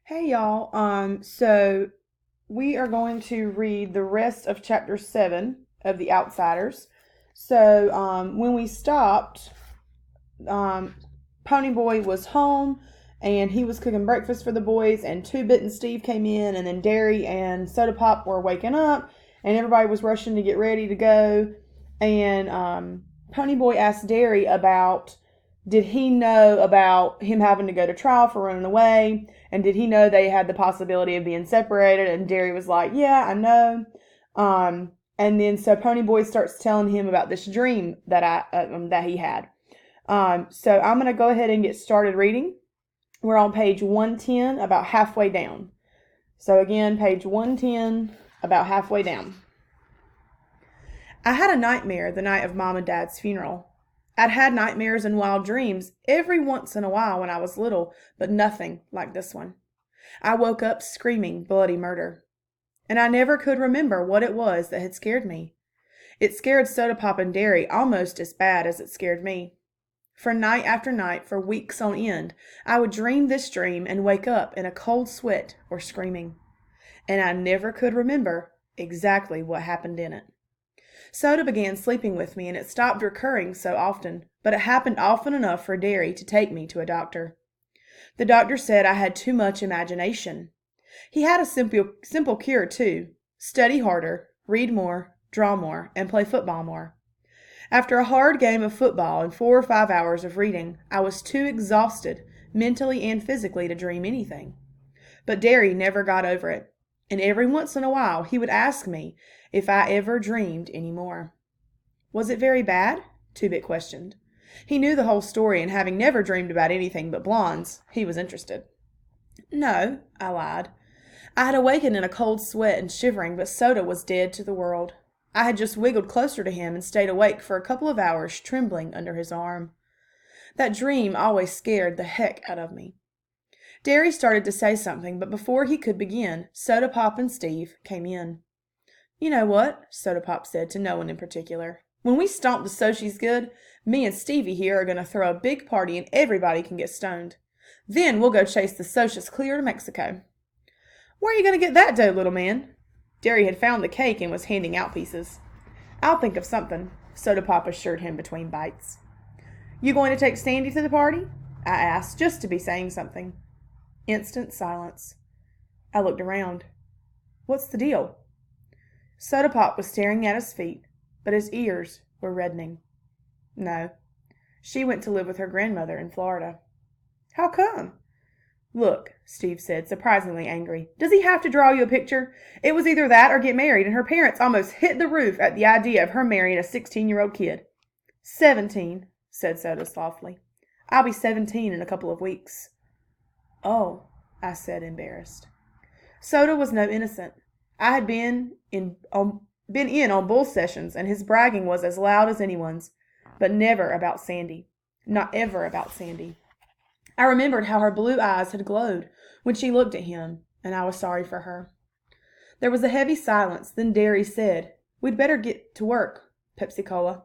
Hey y'all. So we are going to read the rest of chapter 7 of The Outsiders. When we stopped, um, Ponyboy was home and he was cooking breakfast for the boys, and Two Bit and Steve came in, and then Derry and Soda Pop were waking up, and everybody was rushing to get ready to go. And Ponyboy asked Derry about did he know about him having to go to trial for running away, and did he know they had the possibility of being separated? And Derry was like, "Yeah, I know." And then so Ponyboy starts telling him about this dream that he had. So I'm going to go ahead and get started reading. We're on page 110, about halfway down. So again, page 110, about halfway down. I had a nightmare the night of Mom and Dad's funeral. I'd had nightmares and wild dreams every once in a while when I was little, but nothing like this one. I woke up screaming bloody murder. And I never could remember what it was that had scared me. It scared Soda Pop and Derry almost as bad as it scared me. For night after night, for weeks on end, I would dream this dream and wake up in a cold sweat or screaming. And I never could remember exactly what happened in it. Soda began sleeping with me, and it stopped recurring so often, but it happened often enough for Derry to take me to a doctor. The doctor said I had too much imagination. He had a simple cure, too. Study harder, read more, draw more, and play football more. After a hard game of football and 4 or 5 hours of reading, I was too exhausted, mentally and physically, to dream anything. But Derry never got over it, and every once in a while he would ask me if I ever dreamed any more. Was it very bad? Two-Bit questioned. He knew the whole story, and having never dreamed about anything but blondes, he was interested. No, I lied. I had awakened in a cold sweat and shivering, but Soda was dead to the world. I had just wiggled closer to him and stayed awake for a couple of hours, trembling under his arm. That dream always scared the heck out of me. Derry started to say something, but before he could begin, Soda Pop and Steve came in. You know what? Soda Pop said to no one in particular. When we stomp the Sochies good, me and Stevie here are going to throw a big party and everybody can get stoned. Then we'll go chase the Sochies clear to Mexico. Where are you going to get that dough, little man? Derry had found the cake and was handing out pieces. I'll think of something, Soda Pop assured him between bites. You going to take Sandy to the party? I asked, just to be saying something. Instant silence. I looked around. What's the deal? Soda Pop was staring at his feet, but his ears were reddening. No. She went to live with her grandmother in Florida. How come? Look, Steve said, surprisingly angry. Does he have to draw you a picture? It was either that or get married, and her parents almost hit the roof at the idea of her marrying a 16-year-old kid. 17, said Soda softly. I'll be 17 in a couple of weeks. Oh, I said, embarrassed. Soda was no innocent. I had been in on bull sessions, and his bragging was as loud as anyone's, but never about Sandy. Not ever about Sandy. I remembered how her blue eyes had glowed when she looked at him, and I was sorry for her. There was a heavy silence, then Derry said, We'd better get to work, Pepsi-Cola.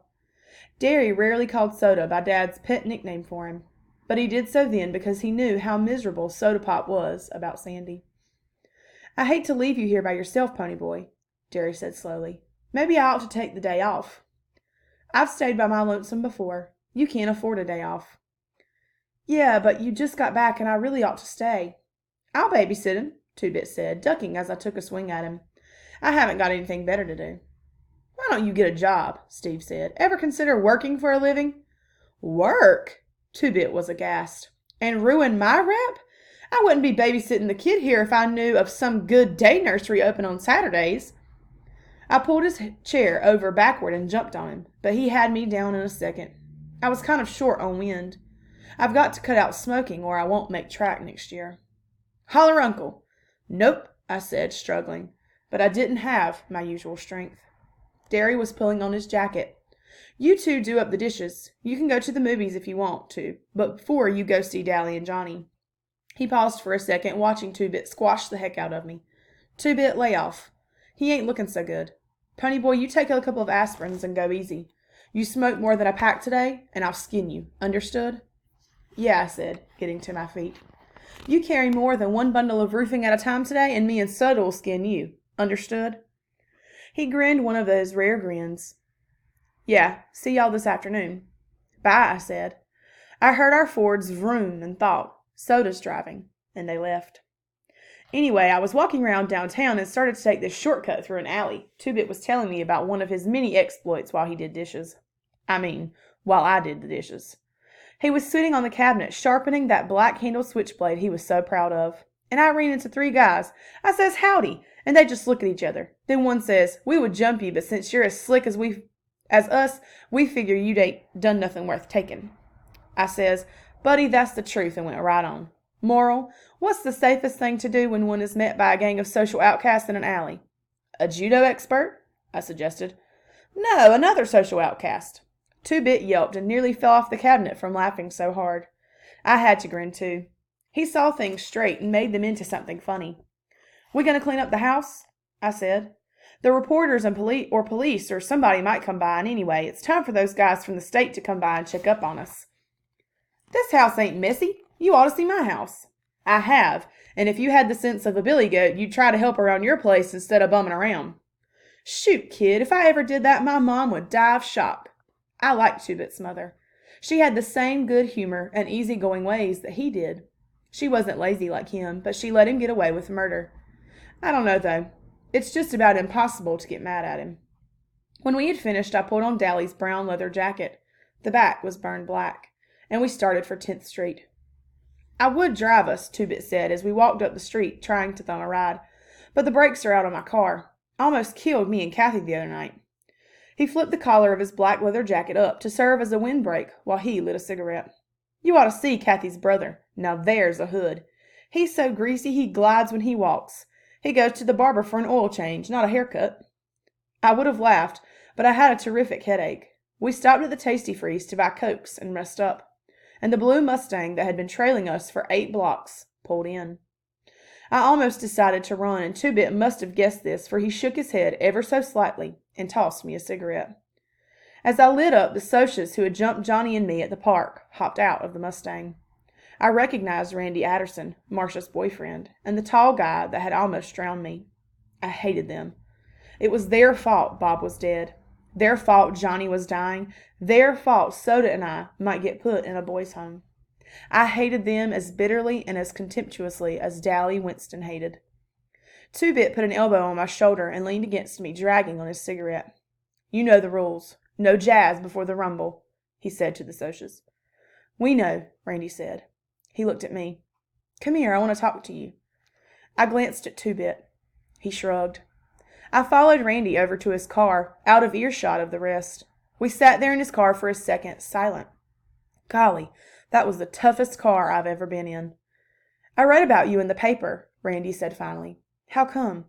Derry rarely called Soda by Dad's pet nickname for him, but he did so then because he knew how miserable Soda Pop was about Sandy. I hate to leave you here by yourself, Ponyboy, Derry said slowly. Maybe I ought to take the day off. I've stayed by my lonesome before. You can't afford a day off. Yeah, but you just got back and I really ought to stay. I'll babysit him, Two-Bit said, ducking as I took a swing at him. I haven't got anything better to do. Why don't you get a job? Steve said. Ever consider working for a living? Work? Two-Bit was aghast. And ruin my rep? I wouldn't be babysitting the kid here if I knew of some good day nursery open on Saturdays. I pulled his chair over backward and jumped on him, but he had me down in a second. I was kind of short on wind. I've got to cut out smoking or I won't make track next year. Holler, Uncle. Nope, I said, struggling, but I didn't have my usual strength. Derry was pulling on his jacket. You two do up the dishes. You can go to the movies if you want to, but before you go see Dally and Johnny. He paused for a second, watching Two-Bit squash the heck out of me. Two-Bit, lay off. He ain't looking so good. Ponyboy, you take a couple of aspirins and go easy. You smoke more than a pack today, and I'll skin you. Understood? Yeah, I said, getting to my feet. You carry more than one bundle of roofing at a time today, and me and Soda will skin you. Understood?" He grinned one of those rare grins. "Yeah, see y'all this afternoon." "Bye," I said. I heard our Fords vroom and thought, Soda's driving, and they left. Anyway, I was walking around downtown and started to take this shortcut through an alley. Two-Bit was telling me about one of his many exploits while he did dishes. While I did the dishes. He was sitting on the cabinet, sharpening that black-handled switchblade he was so proud of. And I ran into 3 guys. I says, "Howdy," and they just look at each other. Then one says, "We would jump you, but since you're as slick as us, we figure you ain't done nothing worth taking." I says, "Buddy, that's the truth," and went right on. Moral: what's the safest thing to do when one is met by a gang of social outcasts in an alley? "A judo expert?" I suggested. "No, another social outcast." Two-Bit yelped and nearly fell off the cabinet from laughing so hard. I had to grin too. He saw things straight and made them into something funny. "We gonna clean up the house?" I said. "The reporters and police or somebody might come by, and anyway, it's time for those guys from the state to come by and check up on us." "This house ain't messy. You ought to see my house." "I have, and if you had the sense of a billy goat, you'd try to help around your place instead of bumming around." "Shoot, kid, if I ever did that, my mom would die of shock." I liked Two-Bit's mother. She had the same good humor and easygoing ways that he did. She wasn't lazy like him, but she let him get away with murder. I don't know, though. It's just about impossible to get mad at him. When we had finished, I pulled on Dally's brown leather jacket. The back was burned black, and we started for 10th Street. "I would drive us," Two-Bit said as we walked up the street, trying to thumb a ride, "but the brakes are out on my car. Almost killed me and Kathy the other night." He flipped the collar of his black leather jacket up to serve as a windbreak while he lit a cigarette. "You ought to see Kathy's brother. Now there's a hood. He's so greasy he glides when he walks. He goes to the barber for an oil change, not a haircut." I would have laughed, but I had a terrific headache. We stopped at the Tasty Freeze to buy Cokes and rest up, and the blue Mustang that had been trailing us for 8 blocks pulled in. I almost decided to run, and Two-Bit must have guessed this, for he shook his head ever so slightly and tossed me a cigarette. As I lit up, the Socias who had jumped Johnny and me at the park hopped out of the Mustang. I recognized Randy Adderson, Marcia's boyfriend, and the tall guy that had almost drowned me. I hated them. It was their fault Bob was dead. Their fault Johnny was dying. Their fault Soda and I might get put in a boys' home. I hated them as bitterly and as contemptuously as Dally Winston hated. Two-Bit put an elbow on my shoulder and leaned against me, dragging on his cigarette. "You know the rules. No jazz before the rumble," he said to the Socias. "We know," Randy said. He looked at me. "Come here, I want to talk to you." I glanced at Two-Bit. He shrugged. I followed Randy over to his car, out of earshot of the rest. We sat there in his car for a second, silent. Golly, that was the toughest car I've ever been in. "I read about you in the paper," Randy said finally. "How come?"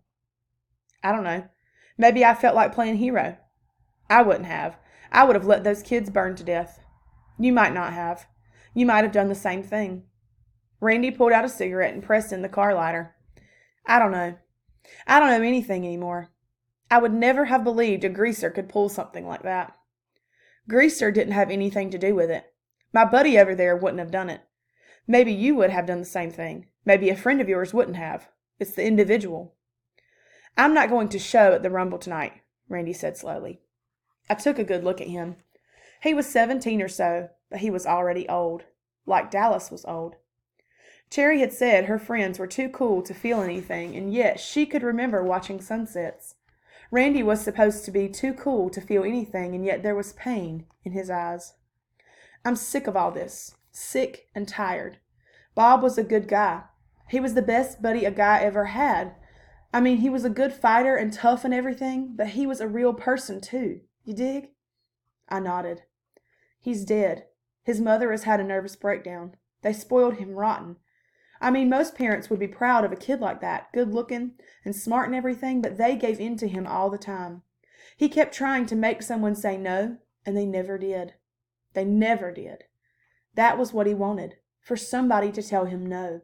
"I don't know. Maybe I felt like playing hero." "I wouldn't have. I would have let those kids burn to death." "You might not have. You might have done the same thing." Randy pulled out a cigarette and pressed in the car lighter. "I don't know. I don't know anything anymore. I would never have believed a greaser could pull something like that." "Greaser didn't have anything to do with it. My buddy over there wouldn't have done it. Maybe you would have done the same thing. Maybe a friend of yours wouldn't have. It's the individual." "I'm not going to show at the Rumble tonight," Randy said slowly. I took a good look at him. He was 17 or so, but he was already old, like Dallas was old. Cherry had said her friends were too cool to feel anything, and yet she could remember watching sunsets. Randy was supposed to be too cool to feel anything, and yet there was pain in his eyes. "I'm sick of all this. Sick and tired. Bob was a good guy. He was the best buddy a guy ever had. He was a good fighter and tough and everything, but he was a real person, too. You dig?" I nodded. "He's dead. His mother has had a nervous breakdown. They spoiled him rotten. Most parents would be proud of a kid like that, good-looking and smart and everything, but they gave in to him all the time. He kept trying to make someone say no, and they never did. They never did. That was what he wanted, for somebody to tell him no.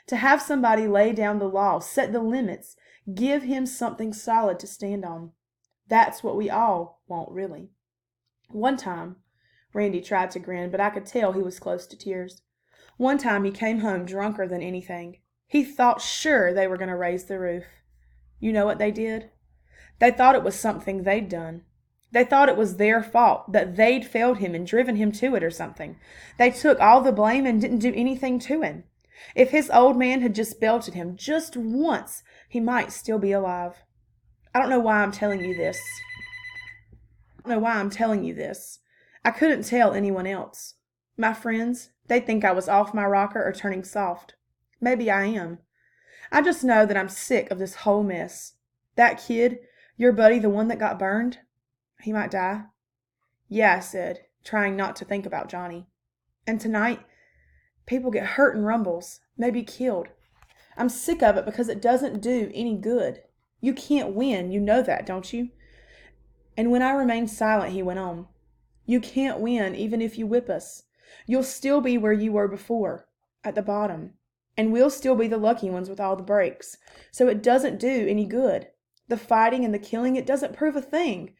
To have somebody lay down the law, set the limits, give him something solid to stand on. That's what we all want, really. One time," Randy tried to grin, but I could tell he was close to tears. One time he came home drunker than anything. He thought sure they were going to raise the roof. You know what they did? They thought it was something they'd done. They thought it was their fault, that they'd failed him and driven him to it or something. They took all the blame and didn't do anything to him. If his old man had just belted him just once, he might still be alive. I don't know why I'm telling you this. I couldn't tell anyone else. My friends, they think I was off my rocker or turning soft. Maybe I am. I just know that I'm sick of this whole mess. That kid, your buddy, the one that got burned, he might die. Yeah, I said, trying not to think about Johnny. And tonight, people get hurt in rumbles, maybe killed. I'm sick of it because it doesn't do any good. You can't win, you know that, don't you? And when I remained silent, he went on. You can't win even if you whip us. You'll still be where you were before, at the bottom. And we'll still be the lucky ones with all the breaks. So it doesn't do any good. The fighting and the killing, it doesn't prove a thing.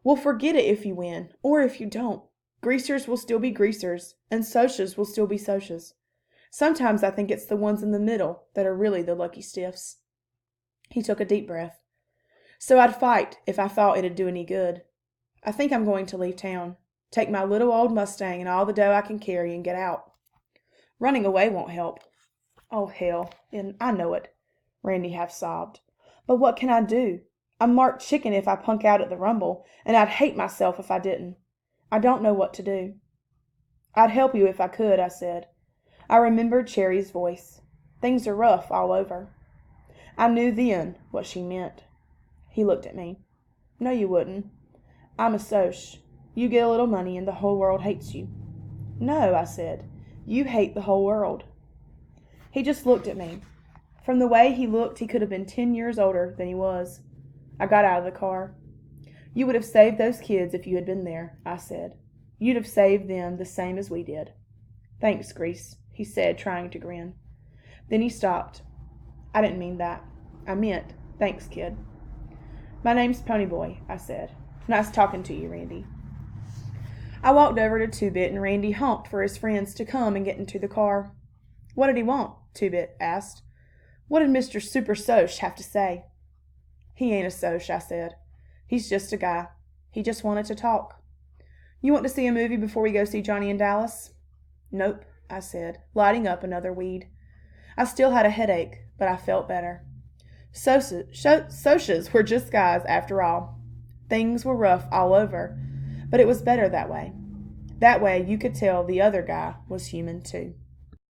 We'll forget it if you win, or if you don't. Greasers will still be greasers, and Socs will still be Socs. Sometimes I think it's the ones in the middle that are really the lucky stiffs. He took a deep breath. So I'd fight if I thought it'd do any good. I think I'm going to leave town. Take my little old Mustang and all the dough I can carry and get out. Running away won't help. Oh, hell, and I know it, Randy half sobbed. But what can I do? I'm marked chicken if I punk out at the rumble, and I'd hate myself if I didn't. I don't know what to do. I'd help you if I could, I said. I remembered Cherry's voice. Things are rough all over. I knew then what she meant. He looked at me. No, you wouldn't. I'm a Soc. You get a little money and the whole world hates you. No, I said. You hate the whole world. He just looked at me. From the way he looked, he could have been 10 years older than he was. I got out of the car. You would have saved those kids if you had been there, I said. You'd have saved them the same as we did. Thanks, Grease, he said, trying to grin. Then he stopped. I didn't mean that. I meant, thanks, kid. My name's Ponyboy, I said. Nice talking to you, Randy. I walked over to Two-Bit, and Randy honked for his friends to come and get into the car. What did he want? Two-Bit asked. What did Mr. Super Soc have to say? He ain't a Soc, I said. He's just a guy. He just wanted to talk. You want to see a movie before we go see Johnny in Dallas? Nope, I said, lighting up another weed. I still had a headache, but I felt better. Socs were just guys after all. Things were rough all over, but it was better that way. That way you could tell the other guy was human too.